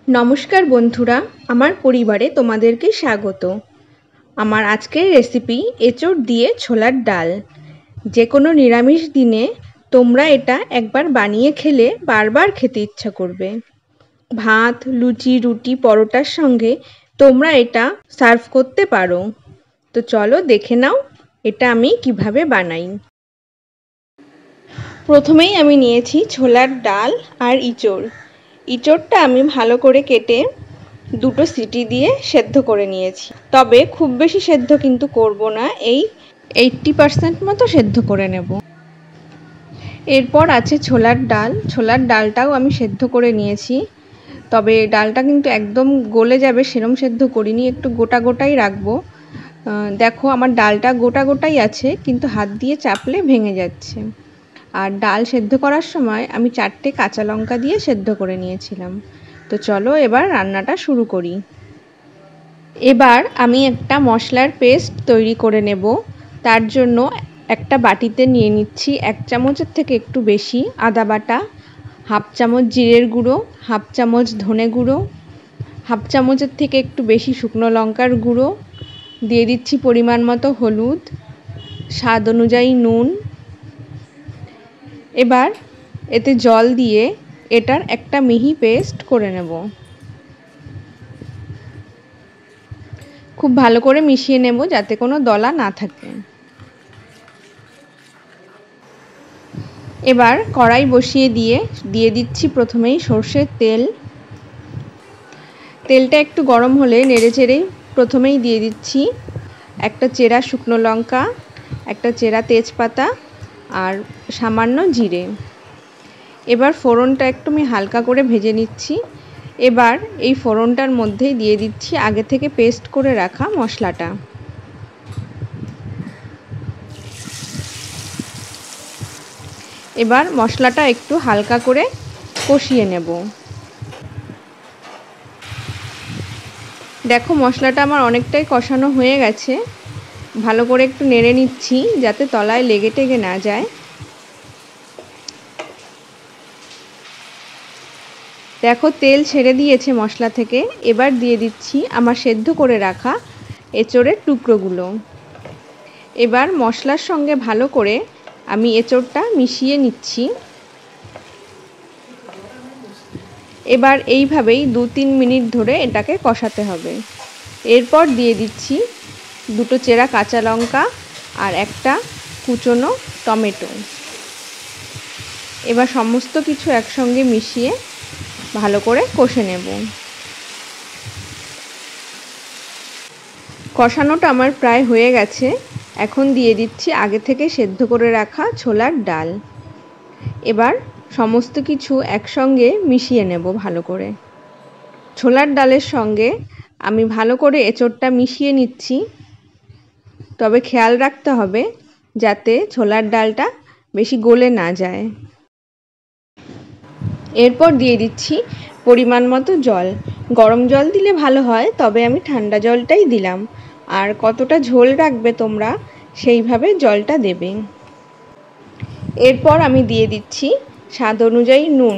নমস্কার বন্ধুরা, আমার পরিবারে তোমাদেরকে স্বাগত। আমার আজকের রেসিপি এঁচোড় দিয়ে ছোলার ডাল। যে কোনো নিরামিষ দিনে তোমরা এটা একবার বানিয়ে খেলে বারবার খেতে ইচ্ছা করবে। ভাত, লুচি, রুটি, পরোটার সঙ্গে তোমরা এটা সার্ভ করতে পারো। তো চলো দেখে নাও এটা আমি কিভাবে বানাই। প্রথমেই আমি নিয়েছি ছোলার ডাল আর এঁচোড়। এঁচোড়টা আমি ভালো করে কেটে দুটো সিটি দিয়ে সেদ্ধ করে নিয়েছি, তবে খুব বেশি সেদ্ধ কিন্তু করব না, এই 80% মতো সেদ্ধ করে নেব। এরপর আছে ছোলার ডাল। ছোলার ডালটাও আমি সেদ্ধ করে নিয়েছি, তবে ডালটা কিন্তু একদম গলে যাবে সেরকম সেদ্ধ করিনি, একটু গোটা গোটাই রাখবো। দেখো আমার ডালটা গোটা গোটাই আছে, কিন্তু হাত দিয়ে চাপলে ভেঙে যাচ্ছে। আর ডাল সেদ্ধ করার সময় আমি 4টে কাঁচা লঙ্কা দিয়ে সেদ্ধ করে নিয়েছিলাম। তো চলো এবার রান্নাটা শুরু করি। এবার আমি একটা মশলার পেস্ট তৈরি করে নেব। তার জন্য একটা বাটিতে নিয়ে নিচ্ছি 1 চামচের থেকে একটু বেশি আদা বাটা, 1/2 চামচ জিরের গুঁড়ো, 1/2 চামচ ধনে গুঁড়ো, 1/2 চামচের থেকে একটু বেশি শুকনো লঙ্কার গুঁড়ো, দিয়ে দিচ্ছি পরিমাণ মতো হলুদ, স্বাদ অনুযায়ী নুন। এবার এতে জল দিয়ে এটার একটা মিহি পেস্ট করে নেব। খুব ভালো করে মিশিয়ে নেব যাতে কোনো দলা না থাকে। এবার কড়াই বসিয়ে দিয়ে দিচ্ছি প্রথমেই সর্ষের তেল। তেলটা একটু গরম হলে নেড়েচেড়ে প্রথমেই দিয়ে দিচ্ছি একটা চেরা শুকনো লঙ্কা, একটা চেরা তেজপাতা আর সামান্য জিরে। এবার ফোড়নটা একটু আমি হালকা করে ভেজে নিচ্ছি। এবার এই ফোড়নটার মধ্যেই দিয়ে দিচ্ছি আগে থেকে পেস্ট করে রাখা মশলাটা। এবার মশলাটা একটু হালকা করে কষিয়ে নেব। দেখো মশলাটা আমার অনেকটাই কষানো হয়ে গেছে। ভালো করে একটু নেড়ে নিচ্ছি যাতে তলায় লেগে টেগে না যায়। দেখো তেল ছেড়ে দিয়েছে মশলা থেকে। এবার দিয়ে দিচ্ছি আমার সেদ্ধ করে রাখা এঁচোড়ের টুকরোগুলো। এবার মশলার সঙ্গে ভালো করে আমি এঁচোড়টা মিশিয়ে নিচ্ছি। এবার এইভাবেই 2-3 মিনিট ধরে এটাকে কষাতে হবে। এরপর দিয়ে দিচ্ছি 2টো চেরা কাঁচা লঙ্কা আর একটা কুচনো টমেটো। এবার সমস্ত কিছু একসঙ্গে মিশিয়ে ভালো করে কষে নেব। কষানোটা আমার প্রায় হয়ে গেছে। এখন দিয়ে দিচ্ছি আগে থেকে সেদ্ধ করে রাখা ছোলার ডাল। এবার সমস্ত কিছু একসঙ্গে মিশিয়ে নেব ভালো করে। ছোলার ডালের সঙ্গে আমি ভালো করে এঁচোড়টা মিশিয়ে নিচ্ছি, তবে খেয়াল রাখতে হবে যাতে ছোলার ডালটা বেশি গলে না যায়। এরপর দিয়ে দিচ্ছি পরিমাণ মতো জল। গরম জল দিলে ভালো হয়, তবে আমি ঠান্ডা জলটাই দিলাম। আর কতটা ঝোল রাখবে তোমরা সেইভাবে জলটা দেবে। এরপর আমি দিয়ে দিচ্ছি স্বাদ অনুযায়ী নুন।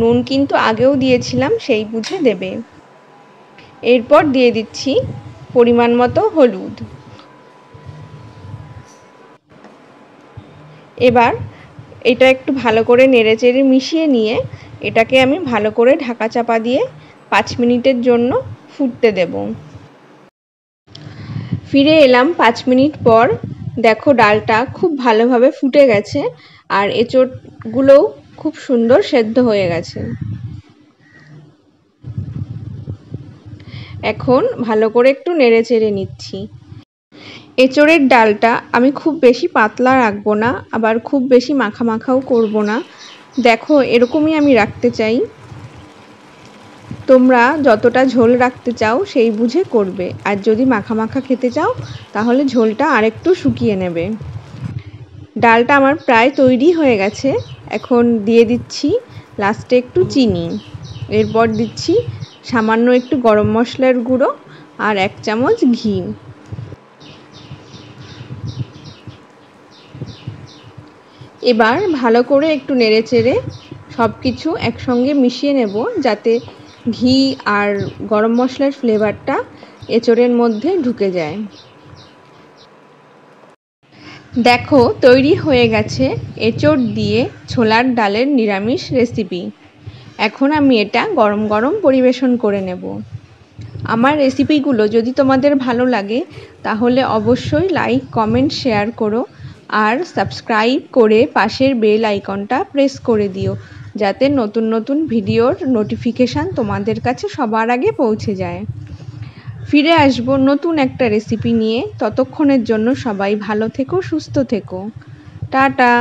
নুন কিন্তু আগেও দিয়েছিলাম, সেই বুঝে দেবে। এরপর দিয়ে দিচ্ছি পরিমাণ মতো হলুদ। এবার এটা একটু ভালো করে নেড়েচেড়ে মিশিয়ে নিয়ে এটাকে আমি ভালো করে ঢাকা চাপা দিয়ে 5 মিনিটের জন্য ফুটতে দেব। ফিরে এলাম 5 মিনিট পর। দেখো ডালটা খুব ভালোভাবে ফুটে গেছে আর এঁচোড়গুলোও খুব সুন্দর সেদ্ধ হয়ে গেছে। এখন ভালো করে একটু নেড়েচেড়ে নিচ্ছি। এঁচোড়ের ডালটা আমি খুব বেশি পাতলা রাখবো না, আবার খুব বেশি মাখা মাখাও করব না। দেখো এরকমই আমি রাখতে চাই। তোমরা যতটা ঝোল রাখতে চাও সেই বুঝে করবে, আর যদি মাখা মাখা খেতে চাও তাহলে ঝোলটা আরেকটু শুকিয়ে নেবে। ডালটা আমার প্রায় তৈরি হয়ে গেছে। এখন দিয়ে দিচ্ছি লাস্টে একটু চিনি। এরপর দিচ্ছি সামান্য একটু গরম মশলার গুঁড়ো আর 1 চামচ ঘি। এবার ভালো করে একটু নেড়েচেড়ে সব কিছু একসঙ্গে মিশিয়ে নেব যাতে ঘি আর গরম মশলার ফ্লেভারটা এঁচোড়ের মধ্যে ঢুকে যায়। দেখো তৈরি হয়ে গেছে এঁচোড় দিয়ে ছোলার ডালের নিরামিষ রেসিপি। এখন আমি এটা গরম গরম পরিবেশন করে নেব। আমার রেসিপিগুলো যদি তোমাদের ভালো লাগে তাহলে অবশ্যই লাইক, কমেন্ট, শেয়ার করো আর সাবস্ক্রাইব করে পাশের বেল আইকনটা প্রেস করে দিও, যাতে নতুন নতুন ভিডিওর নোটিফিকেশান তোমাদের কাছে সবার আগে পৌঁছে যায়। ফিরে আসবো নতুন একটা রেসিপি নিয়ে। ততক্ষণের জন্য সবাই ভালো থেকো, সুস্থ থেকো। টাটা।